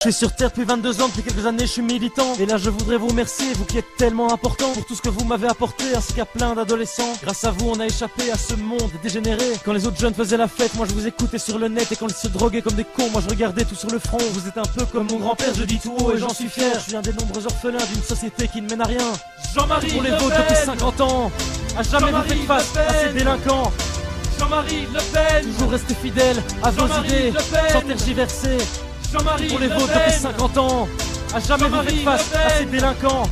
Je suis sur terre depuis 22 ans, depuis quelques années je suis militant. Et là je voudrais vous remercier, vous qui êtes tellement important, pour tout ce que vous m'avez apporté, ainsi qu'à plein d'adolescents. Grâce à vous on a échappé à ce monde dégénéré. Quand les autres jeunes faisaient la fête, moi je vous écoutais sur le net. Et quand ils se droguaient comme des cons, moi je regardais tout sur le front. Vous êtes un peu comme mon grand-père, je dis tout haut et j'en suis fier. Je suis un des nombreux orphelins d'une société qui ne mène à rien. Jean-Marie pour les vôtres depuis 50 ans, à jamais vous faites face à ces délinquants. Jean-Marie Le Pen, toujours rester fidèle à vos idées, sans tergiverser. Jean-Marie pour les vôtres depuis 50 ans, à jamais vous faites face à ces délinquants.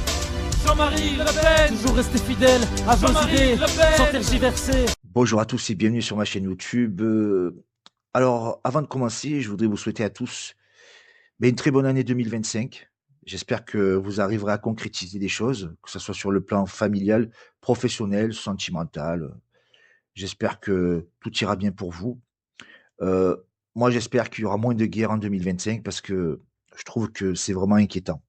Jean-Marie Le Pen, toujours rester fidèle à vos idées, sans tergiverser. Bonjour à tous et bienvenue sur ma chaîne YouTube. Alors, avant de commencer, je voudrais vous souhaiter à tous une très bonne année 2025. J'espère que vous arriverez à concrétiser des choses, que ce soit sur le plan familial, professionnel, sentimental. J'espère que tout ira bien pour vous. Euh, Moi, j'espère qu'il y aura moins de guerres en 2025 parce que je trouve que c'est vraiment inquiétant.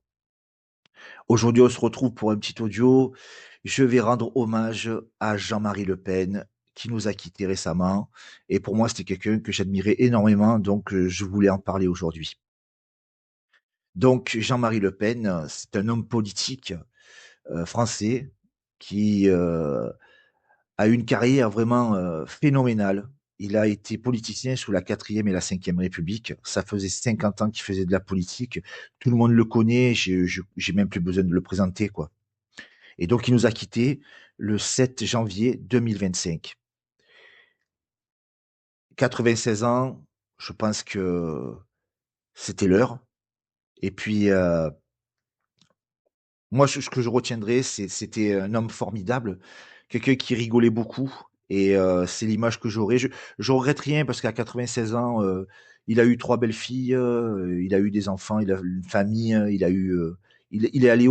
Aujourd'hui, on se retrouve pour un petit audio. Je vais rendre hommage à Jean-Marie Le Pen, qui nous a quittés récemment. Et pour moi, c'était quelqu'un que j'admirais énormément, donc je voulais en parler aujourd'hui. Donc, Jean-Marie Le Pen, c'est un homme politique français qui a eu une carrière vraiment phénoménale. Il a été politicien sous la 4e et la 5e République. Ça faisait 50 ans qu'il faisait de la politique. Tout le monde le connaît. J'ai même plus besoin de le présenter, quoi. Et donc, il nous a quittés le 7 janvier 2025. 96 ans, je pense que c'était l'heure. Et puis, moi, ce que je retiendrai, c'était un homme formidable, quelqu'un qui rigolait beaucoup. Et c'est l'image que j'aurai. Je regrette rien parce qu'à 96 ans, il a eu 3 belles filles, il a eu des enfants, il a eu une famille, il est allé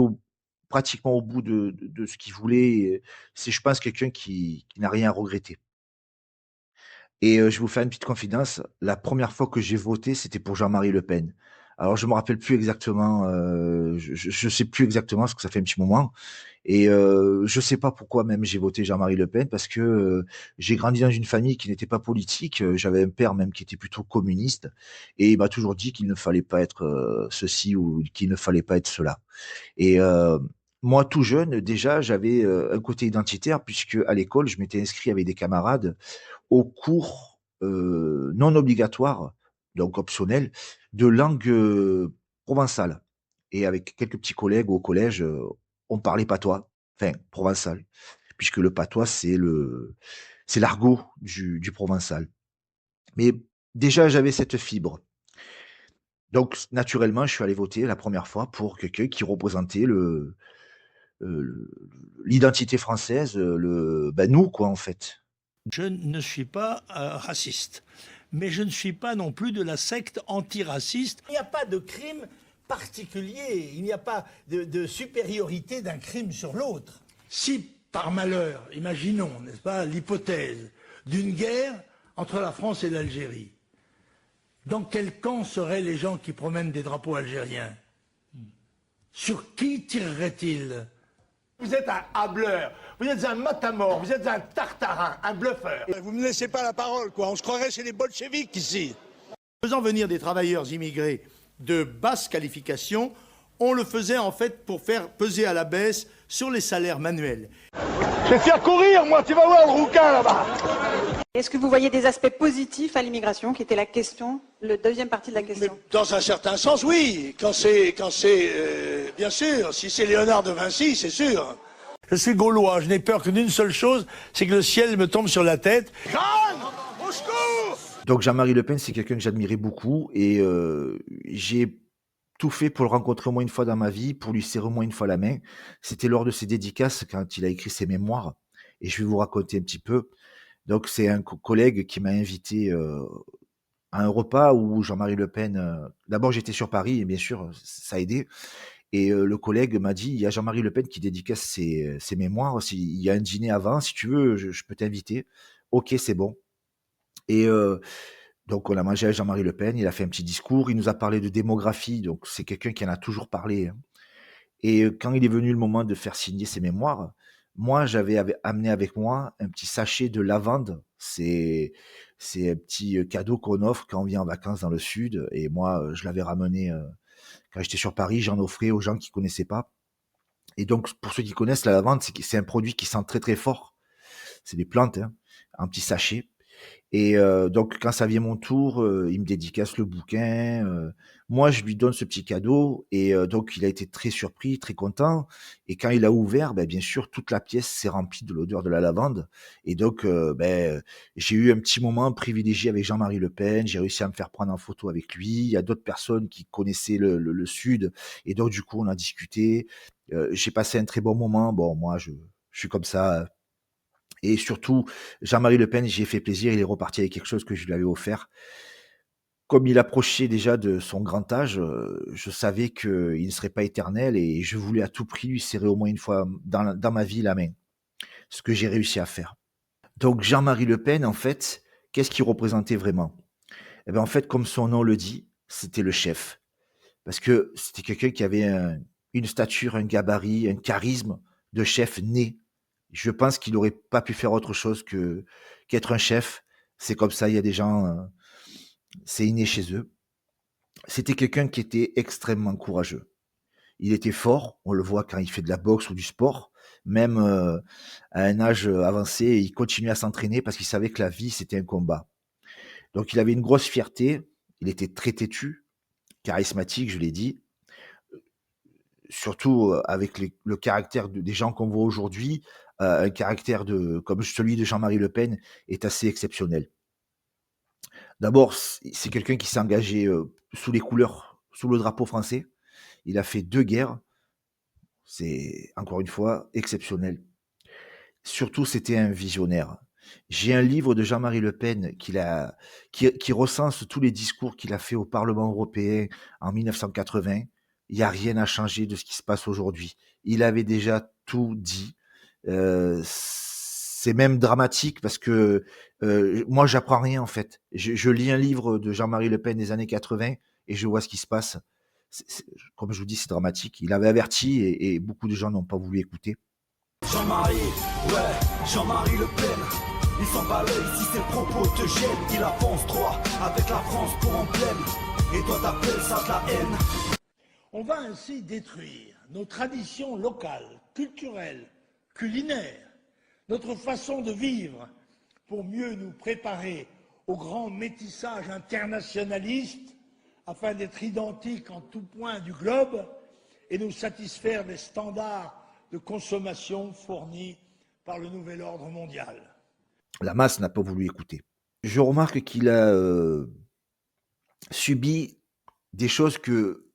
pratiquement au bout de ce qu'il voulait. C'est, je pense, quelqu'un qui n'a rien à regretter. Et je vais vous faire une petite confidence. La première fois que j'ai voté, c'était pour Jean-Marie Le Pen. Alors je me rappelle plus exactement, je sais plus exactement parce que ça fait un petit moment. Et je sais pas pourquoi même j'ai voté Jean-Marie Le Pen parce que j'ai grandi dans une famille qui n'était pas politique. J'avais un père même qui était plutôt communiste et il m'a toujours dit qu'il ne fallait pas être ceci ou qu'il ne fallait pas être cela. Et moi, tout jeune, déjà, j'avais un côté identitaire puisque à l'école, je m'étais inscrit avec des camarades au cours non obligatoire, donc optionnel, de langue provençale. Et avec quelques petits collègues au collège, on parlait patois, enfin provençal, puisque le patois, c'est l'argot du provençal. Mais déjà, j'avais cette fibre. Donc, naturellement, je suis allé voter la première fois pour quelqu'un qui représentait le- l'identité française, nous, quoi, en fait. Je ne suis pas raciste, mais je ne suis pas non plus de la secte antiraciste. Il n'y a pas de crime particulier, il n'y a pas de supériorité d'un crime sur l'autre. Si, par malheur, imaginons, n'est-ce pas, l'hypothèse d'une guerre entre la France et l'Algérie, dans quel camp seraient les gens qui promènent des drapeaux algériens? Sur qui tireraient-ils? Vous êtes un hableur, vous êtes un matamor, vous êtes un tartarin, un bluffeur. Vous me laissez pas la parole, quoi. On se croirait chez les bolcheviks ici. Faisant venir des travailleurs immigrés de basse qualification, on le faisait en fait pour faire peser à la baisse sur les salaires manuels. Je vais faire courir, moi, tu vas voir le rouquin là-bas. Est-ce que vous voyez des aspects positifs à l'immigration, qui était la question, le deuxième partie de la question? Mais dans un certain sens, oui. Quand c'est, bien sûr, si c'est Léonard de Vinci, c'est sûr. Je suis gaulois, je n'ai peur que d'une seule chose, c'est que le ciel me tombe sur la tête. Jeanne, au secours! Donc Jean-Marie Le Pen, c'est quelqu'un que j'admirais beaucoup et j'ai tout fait pour le rencontrer au moins une fois dans ma vie, pour lui serrer au moins une fois la main. C'était lors de ses dédicaces quand il a écrit ses mémoires et je vais vous raconter un petit peu. Donc c'est un collègue qui m'a invité à un repas où Jean-Marie Le Pen, d'abord j'étais sur Paris et bien sûr ça a aidé. Et le collègue m'a dit, il y a Jean-Marie Le Pen qui dédicace ses mémoires, il y a un dîner avant, si tu veux, je peux t'inviter. Ok, c'est bon. Et donc on a mangé avec Jean-Marie Le Pen, il a fait un petit discours, il nous a parlé de démographie, donc c'est quelqu'un qui en a toujours parlé, hein. Et quand il est venu le moment de faire signer ses mémoires, moi j'avais amené avec moi un petit sachet de lavande. C'est un petit cadeau qu'on offre quand on vient en vacances dans le sud. Et moi, je l'avais ramené Quand j'étais sur Paris, j'en offrais aux gens qui connaissaient pas. Et donc, pour ceux qui connaissent, la lavande, c'est un produit qui sent très très fort. C'est des plantes, hein, en petits sachets. Et donc, quand ça vient mon tour, il me dédicace le bouquin. Moi, je lui donne ce petit cadeau. Et donc, il a été très surpris, très content. Et quand il a ouvert, ben, bien sûr, toute la pièce s'est remplie de l'odeur de la lavande. Et donc, ben, j'ai eu un petit moment privilégié avec Jean-Marie Le Pen. J'ai réussi à me faire prendre en photo avec lui. Il y a d'autres personnes qui connaissaient le Sud. Et donc, du coup, on a discuté. J'ai passé un très bon moment. Bon, moi, je suis comme ça. Et surtout, Jean-Marie Le Pen, j'y ai fait plaisir, il est reparti avec quelque chose que je lui avais offert. Comme il approchait déjà de son grand âge, je savais qu'il ne serait pas éternel et je voulais à tout prix lui serrer au moins une fois dans ma vie la main. Ce que j'ai réussi à faire. Donc Jean-Marie Le Pen, en fait, qu'est-ce qu'il représentait vraiment? Eh bien, en fait, comme son nom le dit, c'était le chef. Parce que c'était quelqu'un qui avait une stature, un gabarit, un charisme de chef né. Je pense qu'il n'aurait pas pu faire autre chose qu'être un chef. C'est comme ça, il y a des gens, c'est inné chez eux. C'était quelqu'un qui était extrêmement courageux. Il était fort, on le voit quand il fait de la boxe ou du sport. Même à un âge avancé, il continuait à s'entraîner parce qu'il savait que la vie, c'était un combat. Donc il avait une grosse fierté, il était très têtu, charismatique, je l'ai dit. Surtout avec le caractère des gens qu'on voit aujourd'hui, un caractère comme celui de Jean-Marie Le Pen est assez exceptionnel. D'abord, c'est quelqu'un qui s'est engagé sous les couleurs, sous le drapeau français. Il a fait 2 guerres. C'est, encore une fois, exceptionnel. Surtout, c'était un visionnaire. J'ai un livre de Jean-Marie Le Pen qui recense tous les discours qu'il a fait au Parlement européen en 1980. Il n'y a rien à changer de ce qui se passe aujourd'hui. Il avait déjà tout dit. C'est même dramatique parce que moi, j'apprends rien en fait. Je lis un livre de Jean-Marie Le Pen des années 80 et je vois ce qui se passe. Comme je vous dis, c'est dramatique. Il avait averti et beaucoup de gens n'ont pas voulu écouter. Jean-Marie, ouais, Jean-Marie Le Pen. Il s'en bat l'œil si ses propos te gênent. Il avance droit avec la France pour en pleine. Et toi t'appelles ça de la haine. On va ainsi détruire nos traditions locales, culturelles, culinaires, notre façon de vivre pour mieux nous préparer au grand métissage internationaliste afin d'être identiques en tout point du globe et nous satisfaire des standards de consommation fournis par le nouvel ordre mondial. La masse n'a pas voulu écouter. Je remarque qu'il a subi des choses que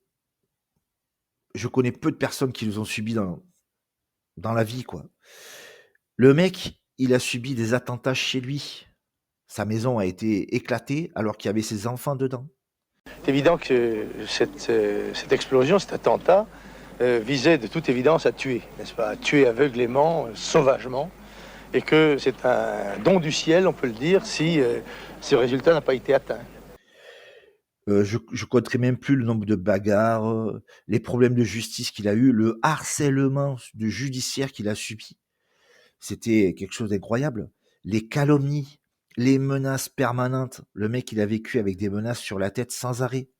je connais peu de personnes qui les ont subies dans la vie, quoi. Le mec, il a subi des attentats chez lui. Sa maison a été éclatée alors qu'il y avait ses enfants dedans. C'est évident que cette explosion, cet attentat, visait de toute évidence à tuer, n'est-ce pas? À tuer aveuglément, sauvagement, et que c'est un don du ciel, on peut le dire, si ce résultat n'a pas été atteint. Je compterai même plus le nombre de bagarres, les problèmes de justice qu'il a eu, le harcèlement de judiciaire qu'il a subi. C'était quelque chose d'incroyable. Les calomnies, les menaces permanentes. Le mec, il a vécu avec des menaces sur la tête sans arrêt.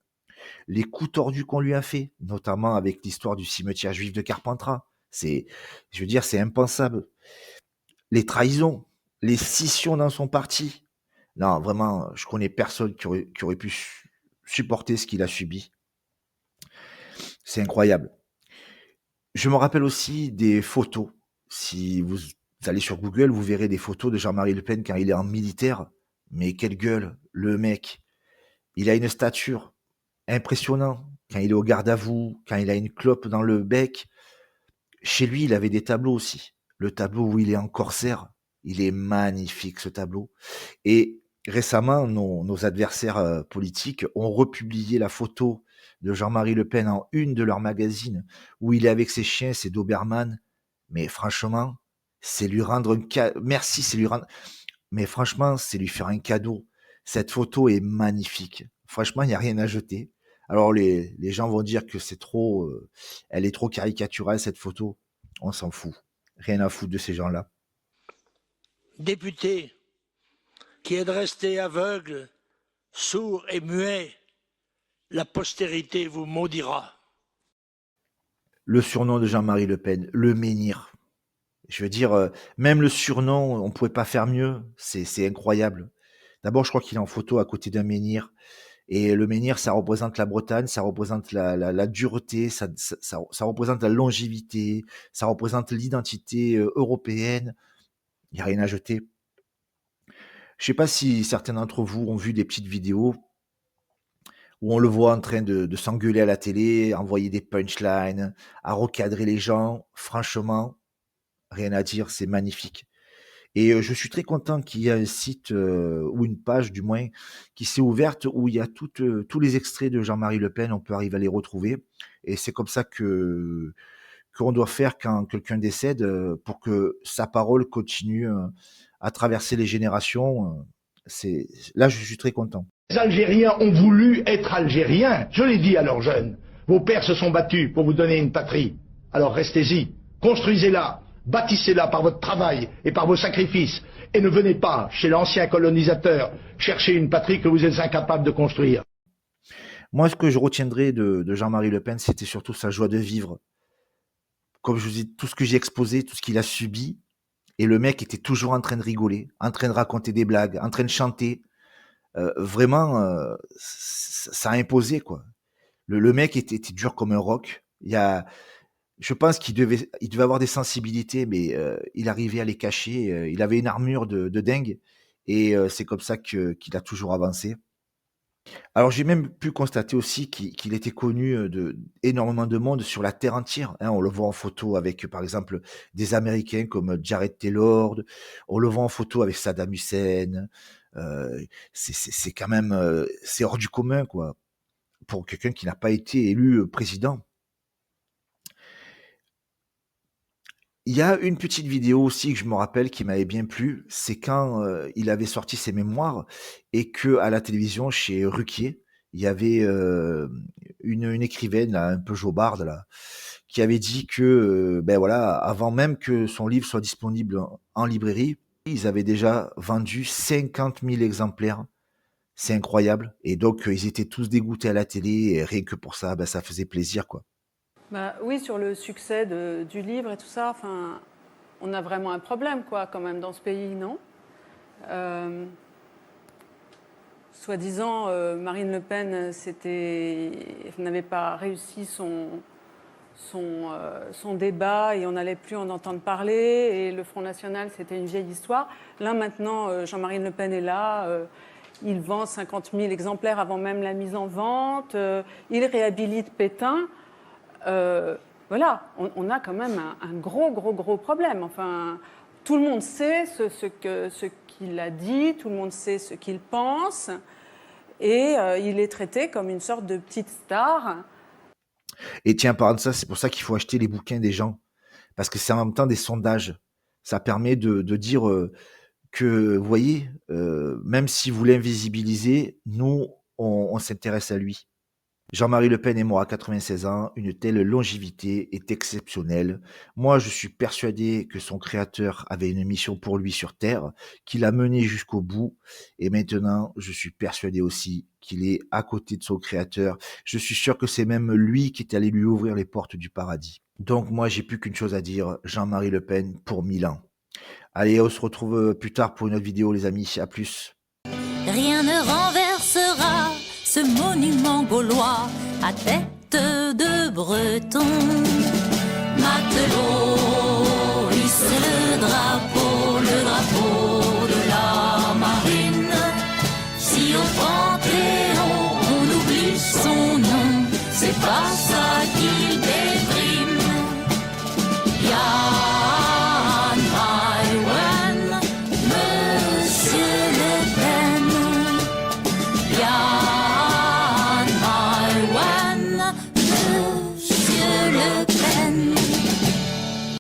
Les coups tordus qu'on lui a fait, notamment avec l'histoire du cimetière juif de Carpentras. Je veux dire, c'est impensable. Les trahisons, les scissions dans son parti. Non, vraiment, je connais personne qui aurait pu supporter ce qu'il a subi. C'est incroyable. Je me rappelle aussi des photos. Si vous allez sur Google, vous verrez des photos de Jean-Marie Le Pen quand il est en militaire. Mais quelle gueule, le mec. Il a une stature impressionnante. Quand il est au garde à vous, quand il a une clope dans le bec. Chez lui, il avait des tableaux aussi. Le tableau où il est en corsaire. Il est magnifique, ce tableau. Et récemment, nos adversaires politiques ont republié la photo de Jean-Marie Le Pen en une de leurs magazines où il est avec ses chiens, ses Doberman. Mais franchement, c'est lui rendre merci, c'est lui rendre. Mais franchement, c'est lui faire un cadeau. Cette photo est magnifique. Franchement, il n'y a rien à jeter. Alors les gens vont dire que c'est trop, elle est trop caricaturale cette photo. On s'en fout. Rien à foutre de ces gens-là. Député qui est de rester aveugle, sourd et muet, la postérité vous maudira. Le surnom de Jean-Marie Le Pen, le menhir. Je veux dire, même le surnom, on ne pouvait pas faire mieux. C'est incroyable. D'abord, je crois qu'il est en photo à côté d'un menhir. Et le menhir, ça représente la Bretagne, ça représente la dureté, ça représente la longévité, ça représente l'identité européenne. Il n'y a rien à jeter. Je ne sais pas si certains d'entre vous ont vu des petites vidéos où on le voit en train de s'engueuler à la télé, envoyer des punchlines, à recadrer les gens. Franchement, rien à dire, c'est magnifique. Et je suis très content qu'il y ait un site, ou une page du moins, qui s'est ouverte, où il y a tous les extraits de Jean-Marie Le Pen, on peut arriver à les retrouver. Et c'est comme ça qu'on doit faire quand quelqu'un décède, pour que sa parole continue à traverser les générations. Là, je suis très content. Les Algériens ont voulu être Algériens. Je l'ai dit à leurs jeunes. Vos pères se sont battus pour vous donner une patrie. Alors restez-y, construisez-la, bâtissez-la par votre travail et par vos sacrifices. Et ne venez pas, chez l'ancien colonisateur, chercher une patrie que vous êtes incapable de construire. Moi, ce que je retiendrai de Jean-Marie Le Pen, c'était surtout sa joie de vivre. Comme je vous dis, tout ce que j'ai exposé, tout ce qu'il a subi, et le mec était toujours en train de rigoler, en train de raconter des blagues, en train de chanter. Vraiment, ça a imposé, quoi. Le mec était dur comme un roc. Je pense qu'il devait avoir des sensibilités, mais il arrivait à les cacher. Il avait une armure de dingue, et c'est comme ça qu'il a toujours avancé. Alors j'ai même pu constater aussi qu'il était connu de énormément de monde sur la terre entière. Hein. On le voit en photo avec, par exemple, des Américains comme Jared Taylor. On le voit en photo avec Saddam Hussein. C'est quand même, c'est hors du commun, quoi, pour quelqu'un qui n'a pas été élu président. Il y a une petite vidéo aussi que je me rappelle qui m'avait bien plu, c'est quand il avait sorti ses mémoires et que à la télévision chez Ruquier, il y avait une écrivaine là, un peu jobarde là, qui avait dit que ben voilà, avant même que son livre soit disponible en librairie, ils avaient déjà vendu 50 000 exemplaires. C'est incroyable. Et donc ils étaient tous dégoûtés à la télé et rien que pour ça, ben, ça faisait plaisir, quoi. Bah, oui, sur le succès du livre et tout ça, enfin, on a vraiment un problème, quoi, quand même, dans ce pays, non ? Soi-disant, Marine Le Pen n'avait pas réussi son débat et on n'allait plus en entendre parler. Et le Front National, c'était une vieille histoire. Là, maintenant, Jean-Marie Le Pen est là. Il vend 50 000 exemplaires avant même la mise en vente. Il réhabilite Pétain. Voilà, on a quand même un gros problème. Enfin, tout le monde sait ce qu'il a dit, tout le monde sait ce qu'il pense, et il est traité comme une sorte de petite star. Et tiens, parlant de ça, c'est pour ça qu'il faut acheter les bouquins des gens, parce que c'est en même temps des sondages. Ça permet de dire que, vous voyez, même si vous l'invisibilisez, nous, on s'intéresse à lui. Jean-Marie Le Pen est mort à 96 ans, une telle longévité est exceptionnelle. Moi, je suis persuadé que son créateur avait une mission pour lui sur Terre, qu'il a menée jusqu'au bout, et maintenant, je suis persuadé aussi qu'il est à côté de son créateur. Je suis sûr que c'est même lui qui est allé lui ouvrir les portes du paradis. Donc moi, j'ai plus qu'une chose à dire, Jean-Marie Le Pen pour 1000 ans. Allez, on se retrouve plus tard pour une autre vidéo, les amis. À plus. Rien ne renversera ce monument gaulois à tête de breton. Matelot